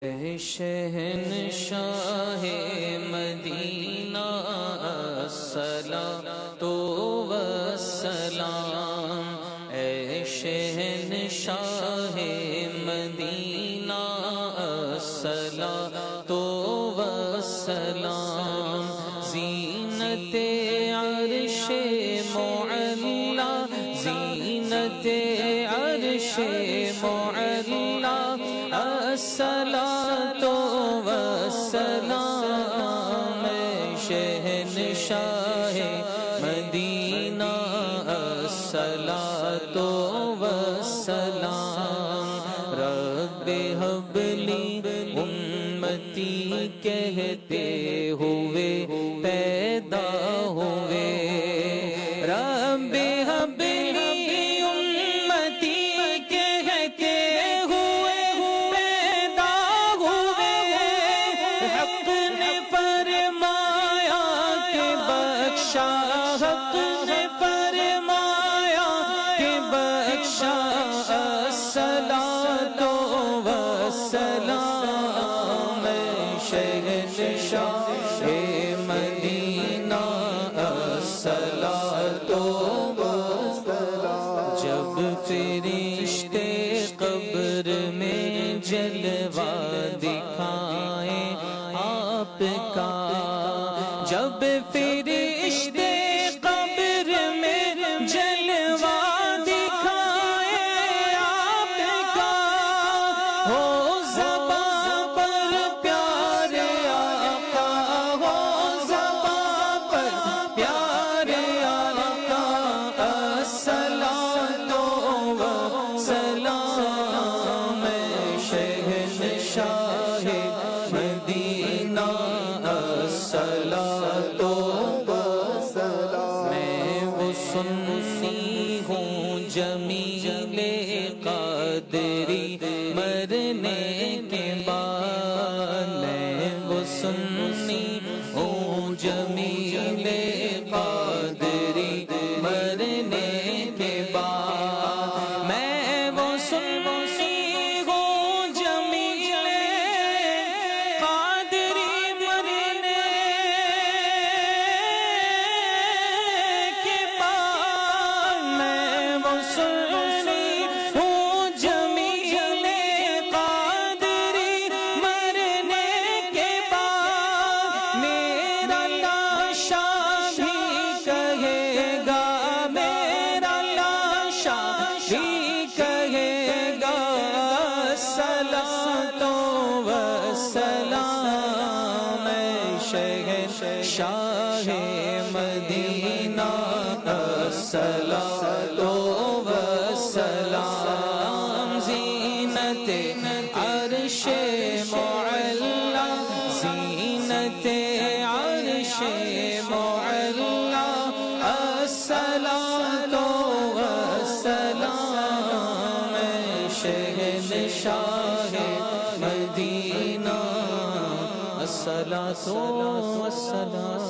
اے شہنشاہ مدینہ الصلاۃ والسلام، اے شہنشاہ مدینہ الصلاۃ والسلام، زینت عرش معلا، زینت عرش معلا، الصلاۃ والسلام، شہنشاہ مدینہ الصلاۃ والسلام، رب حب لی امتی کہتے ہوئے پیدا ہوئے، رب حب لی امتی کہتے ہوئے پیدا ہوئے، حق نے فرمایا کہ بخشا، حق نے فرمایا کہ بخشا، الصلاۃ والسلام، شہنشاہ مدینہ الصلاۃ والسلام، جب فرشتے قبر میں جلوہ دکھائیں آپ کا، جب فرشتے قبر میں جلوہ دکھائیں آپ کا، ہو زباں پر پیارے آقا، ہو زباں پر پیارے آقا، الصلاۃ والسلام، شہنشاہ مدینہ الصلاۃ والسلام، میں وہ سنی ہوں جمیل قادری مرنے کے بعد، میں وہ سنی ہوں جمیل قادری مرنے کے بعد، میں وہ سنی ہوں جمیل قادری مرنے کے بعد، میں وہ سنی ہوں جمیل قادری مرنے کے بعد، میرا لاشا بھی کہے گا، میرا لاشا بھی کہے گا، الصلاۃ والسلام، شہنشاہ مدینہ الصلاۃ والسلام، زینت عرش معلا، زینت عرش معلا، الصلاۃ والسلام، شہنشاہ مدینہ الصلاۃ والسلام۔